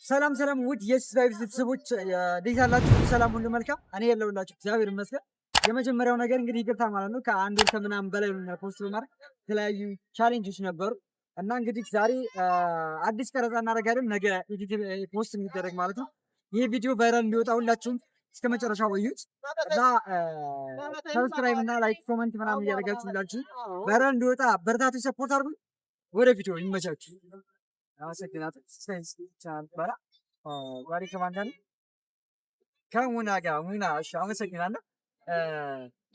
ሰላም ሰላም ውድ የስላይቭ ቤተሰቦች እንዴት አላችሁ? ሰላም ሁሉ መልካም። እኔ ያለሁላችሁ እግዚአብሔር ይመስገን። የመጀመሪያው ነገር እንግዲህ ይቅርታ ማለት ነው። ከአንድ ወር ከምናምን በላይ ነው ፖስት በማድረግ የተለያዩ ቻሌንጆች ነበሩ እና እንግዲህ ዛሬ አዲስ ቀረጻ እናደርጋለን። ነገ ኤዲት ፖስት የሚደረግ ማለት ነው። ይህ ቪዲዮ ቫይራል እንዲወጣ ሁላችሁም እስከ መጨረሻው ቆዩት እና ሰብስክራይብ እና ላይክ ኮመንት ምናምን እያደረጋችሁ ሁላችሁ ቫይራል እንዲወጣ በርታቱ፣ ሰፖርት አድርጉ። ወደ ቪዲዮ ይመቻችሁ። አመሰግናለሁ። ዛሬ ከማን ጋር ነው? ከሙና ጋር። ሙና እሺ፣ አመሰግናለሁ።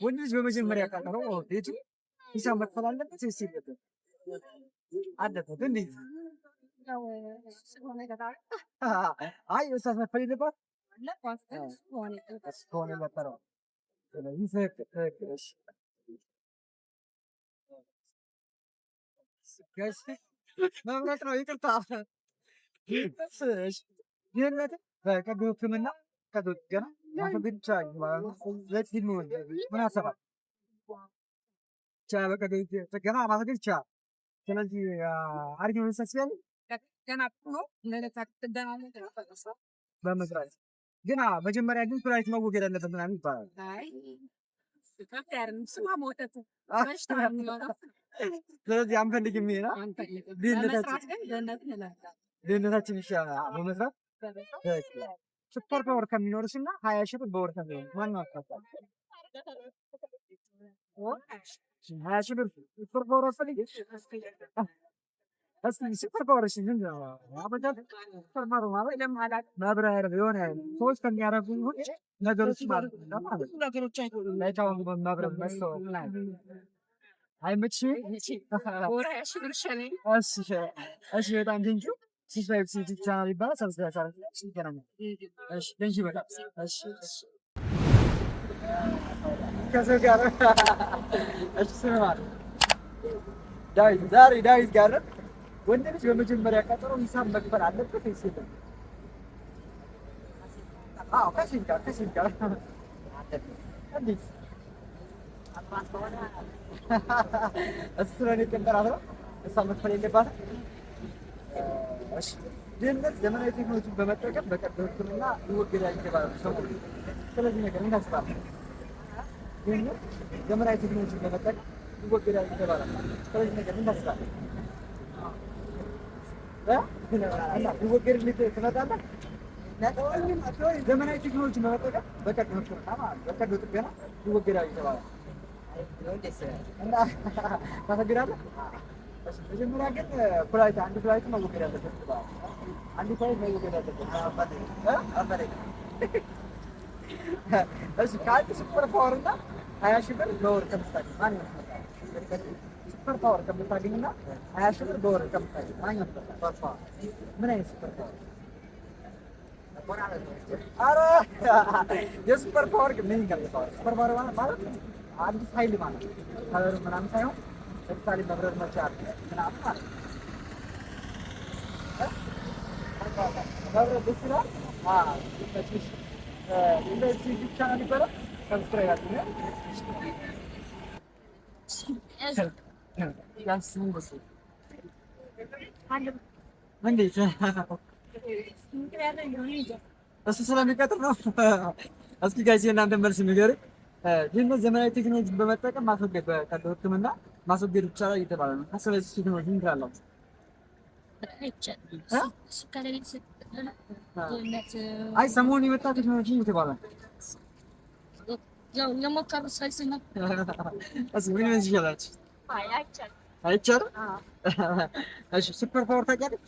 ወንድ ልጅ በመጀመሪያ ቀጠሮ ቤቱ ሂሳብ መክፈል አለበት ወይስ የለበትም? አለበት። እንዴት? አይ እሷስ መክፈል የለባት ከሆነ መጠረው። ስለዚህ ትክክል። እሺ መምረጥ ነው። ይቅርታ ይህነት በቀዶ ሕክምና ቀዶ ጥገና ማስወገድ ይቻላል ማለት ነው። ምን አሰባል በቀዶ ጥገና ማስወገድ ይቻላል። ስለዚህ አሪፍ ነው። ሰስያል በመስራት ግን መጀመሪያ ግን ኩላሊት መወገድ አለበት ምናምን ይባላል። ስለዚህ አንፈልግም። ይሄ ድህነታችን ይሻላል በመስራት ሱፐር ፓወር ከሚኖርሽ እና 20 ሺህ ብር በወር ከሚሆን ማነው አስፋፋል? 20 ሺህ ብር ሱፐር ፓወር አስፈልግ። እስኪ ሱፐር ፓወር እሺ፣ ምንድን ነው አበጃት? ሱፐር ፓወር ማለት ማብራሪያ የሆነ ሰዎች ከሚያረጉ ነገሮች ማለት ነው። ነገሮች አይታወቁ ማብራሪያ መስጠው አይመችም። እሺ በጣም ቴንኪው። ሲስላይቭ ዩቲዩብ ቻናል ይባላል። ሰብስክራይብ አድርጉ። ይገናኛል። እሺ ቴንኪው በጣም እሺ። ከሰው ጋር እሺ ስማል ዳዊት ዛሬ ዳዊት ጋር ወንድ ልጅ በመጀመሪያ ቀጠሮ ሂሳብ መክፈል አለበት ወይስ የለም? አዎ ከሴት ጋር እንዴት እሱ ነው የቀጠራት ነው። እሷ መክፈል የለባትም። እሺ ድህነት ዘመናዊ ቴክኖሎጂን በመጠቀም በቀዶ ሕክምና ይወገዳል ይባላል ሰው። ስለዚህ ነገር ምን ታስባለህ? ድህነት ዘመናዊ ቴክኖሎጂን በመጠቀም ይወገዳል ይባላል። ስለዚህ ነገር ምን ታስባለህ? ይወገድልህ ትመጣለህ? ዘመናዊ ቴክኖሎጂን በመጠቀም በቀዶ ሕክምና በቀዶ ጥገና ይወገዳል ይባላል። ታሰግዳለህ? መጀመሪያ ግን ኩላሊት አንድ ኩላሊት መወገድ አለበት። አንድ ኩላሊት መወገድ አለበት። እሺ ከአንድ ሱፐር ፓወር እና 20 ሺህ ብር በወር ከምታገኝ ማን ይመስላል? ሱፐር ፓወር ከምታገኝ እና 20 ሺህ ብር በወር ከምታገኝ ማን ይመስላል? ምን አይነት ሱፐር ፓወር? ኧረ የሱፐር ፓወር ግን ምን ይገልጸዋል? ሱፐር ፓወር ማለት አዲስ ኃይል ማለት ነው። ከለሩ ምናምን ሳይሆን ለምሳሌ መብረር መቻል ምናምን ማለት ነው። መብረር ደስ ይላል። እንደዚህ ብቻ ነው የሚባለው። ሰብስክራይብ አድርጉ። እንዴት እሱ ስለሚቀጥር ነው። እስኪ ጋይስ የእናንተ መልስ ንገሩኝ። ድህነት ዘመናዊ ቴክኖሎጂን በመጠቀም ማስወገድ በቀዶ ሕክምና ማስወገድ ይቻላል እየተባለ ነው። ስለዚህ ቴክኖሎጂ ምን ትላላችሁ? አይ ሰሞኑን የመጣ ቴክኖሎጂ እየተባለ ነው። ምን ይመስላችሁ? አይቻልም። እሺ ሱፐር ፓወር ታውቂያለሽ?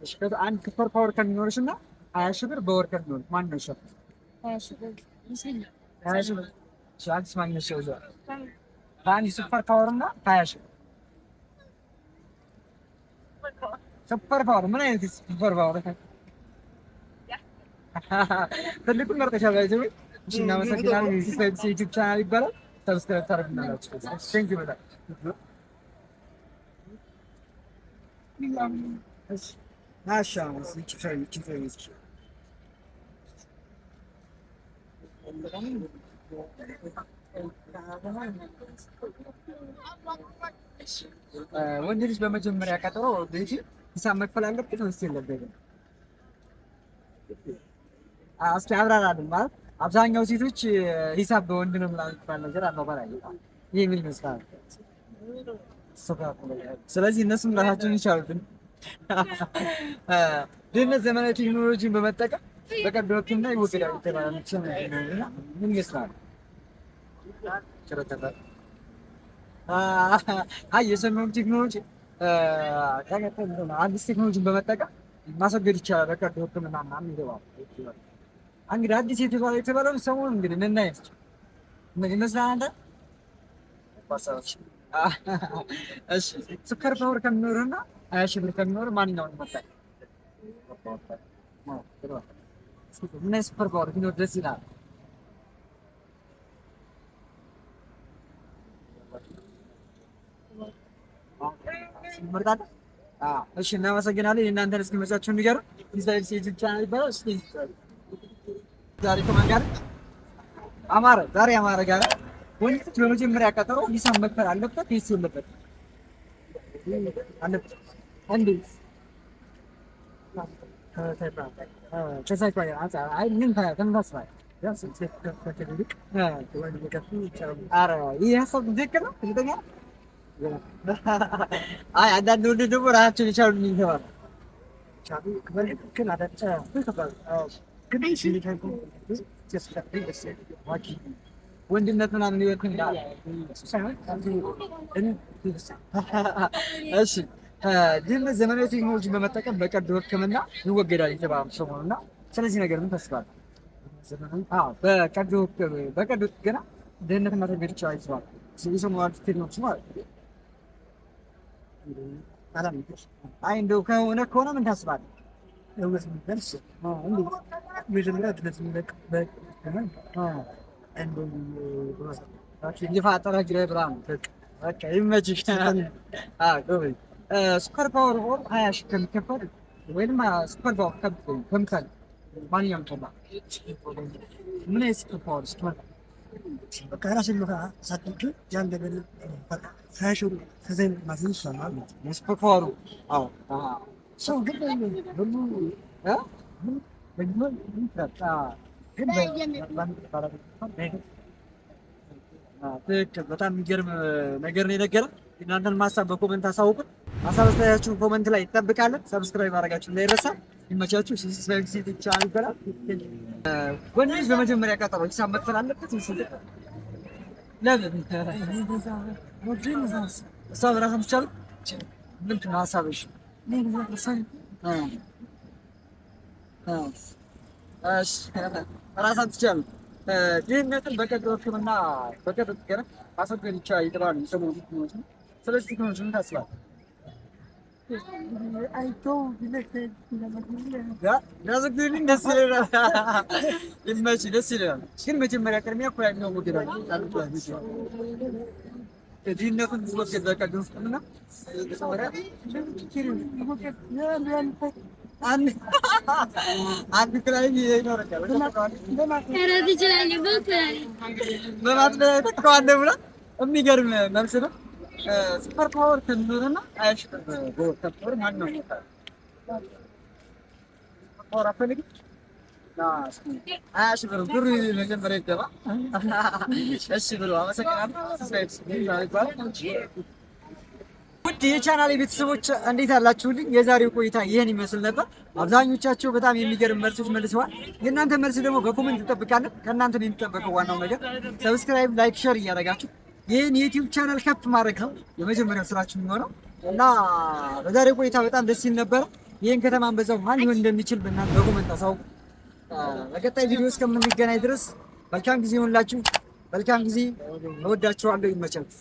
እሺ አንድ ሱፐር ፓወር ከሚኖርሽ እና 20 ሺህ ብር በወር ከሚኖር ማን ነው ይሻላል? 20 ሺህ ብር ይመስለኛል። 20 ሺህ ብር አንቺ ማን ነው ይሻላል? አንድ ሱፐር ፓወር እና 20 ሺህ ሱፐር ፓወር ምን አይነት ሱፐር ፓወር? ትልቁን መርጠሻል። እሺ እናመሰግናለን። ሲስላይቭ ዩቲዩብ ቻናል ይባላል። ሰብስክራይብ ታደርጉናላችሁ። ቴንኪው በጣም እሺ ናሻውስ ይችላል። ወንድ ልጅ በመጀመሪያ ቀጠሮ ቤት ሂሳብ መክፈል አለበት ወይስ የለበትም? እስኪ አብራራልን። ማለት አብዛኛው ሴቶች ሂሳብ በወንድ ነው ምናምን የሚባል ነገር አባባል አለ። ይህ ምን ይመስላል? ስለዚህ እነሱም ራሳቸውን ይቻሉትን ድህነት ዘመናዊ ቴክኖሎጂን በመጠቀም በቀዶ ሕክምና ይወገዳል የተባለ ምን ይመስላል? አይ የሰማውን ቴክኖሎጂ አዲስ ቴክኖሎጂን በመጠቀም ማስወገድ ይቻላል በቀዶ ሕክምና ምናምን ይገባል። እንግዲህ አዲስ የተባለውን ሰሞኑን እንግዲህ ልናይ ይመስላል። አንተ እሺ ስኳር ፓወር ከሚኖርና 20 ሺህ ብር ከሚኖር ማንኛውን መጣ? ምን ስኳር ፓወር ቢኖር ደስ ይላል? እሺ እናመሰግናለን። የእናንተን እስኪ መጫችሁን ንገሩ። ሚሳኤል ዩቲዩብ ቻናል ይባላል። እስኪ ዛሬ ከማን ጋር? አማረ ዛሬ አማረ ጋር ወንድ በመጀመሪያ ቀጠሮ ሂሳብ መክፈል አለበት ወይስ የለበትም? አለበት። እንዴት? አይ ምን ተመሳሳይ ይህ ሀሳብ ትክክል ነው። አይ አንዳንድ ወንድ ደግሞ ራሳቸውን የቻሉ ይገባሉ። ወንድነት ምናምን ይወት እንዳለ እሺ ድህነት ዘመናዊ ቴክኖሎጂ በመጠቀም በቀዶ ሕክምና ይወገዳል የተባለው ሰሞኑን እና ስለዚህ ነገር ምን ታስባለህ? በቀዶ ጥገና ድህነት ማስወገድ ይቻላል ይባላል። የሰሞኑ ቴክኖሎጂ ማለት አይ እንደው ከሆነ ምን ታስባለህ? ስኳር ፓወር 20 ሺህ ከሚከፈል ወይም ስኳር ፓወር ከምሳሌ ማንኛውም ተባ ምን ስኳር ፓወር ከራስን ሳትንክ ያን ነገር ሳይሽሩ ከዘን ማዘን ይችላል። ስኳር ፓወሩ አዎ ሰው ግን ትክክል። በጣም የሚገርም ነገር ነው የነገረን። እናንተን ማሳብ በኮመንት አሳውቁን። ሀሳብ አስተያየታችሁን ኮመንት ላይ እንጠብቃለን። ሰብስክራይብ ማድረጋችሁ እንዳይረሳ። ይመቻችሁ። ዩቲዩብ ቻናል ይባላል። ወንድ ልጅ በመጀመሪያ ቀጠሮ ሂሳብ መክፈል አለበት ወይስ ለምን? እሷ በራሷ ትቻል ምንድን ነው ሀሳብሽ? ራሳን ትችላሉ። ድህነትን በቀዶ ሕክምና በቀዶ ጥገና ማስወገድ ይቻላል የተባሉ የሰሞኑ ቴክኖሎጂ ነው። ስለዚህ ቴክኖሎጂ ምን ታስባለህ? ያዘግዱልኝ ደስ ይለናል። ይመችህ፣ ደስ ይለናል። ግን መጀመሪያ ቅድሚያ እኮ ያኛው ወገድ አለ። ድህነቱን ማስወገድ በቀዶ ሕክምና አንድ ክላይ ይኖረኛል በማትለዋለ ብላ የሚገርም መልስ ነው። ስኳር ፓወር ከሚኖርና 20 ሺህ ብር ከሚኖር ማን ነው? ፓወር አፈልግም 20 ሺህ ብር ብሩ መጀመሪያ ይገባ። እሺ ብሎ አመሰግናለሁ። ውድ የቻናሌ ቤተሰቦች እንዴት አላችሁልኝ? የዛሬው ቆይታ ይህን ይመስል ነበር። አብዛኞቻቸው በጣም የሚገርም መልሶች መልሰዋል። የእናንተ መልስ ደግሞ በኮሜንት እንጠብቃለን። ከእናንተ የሚጠበቀው ዋናው ነገር ሰብስክራይብ፣ ላይክ፣ ሼር እያደረጋችሁ ይህን የዩቲዩብ ቻናል ከፍ ማድረግ ነው የመጀመሪያው ስራችሁ የሚሆነው እና በዛሬው ቆይታ በጣም ደስ ይል ነበረ። ይህን ከተማን በዛው ማን ሊሆን እንደሚችል በእናንተ በኮሜንት አሳውቁ። በቀጣይ ቪዲዮ እስከምንገናኝ ድረስ መልካም ጊዜ ይሁንላችሁ። መልካም ጊዜ። እወዳችኋለሁ። ይመቻችሁ።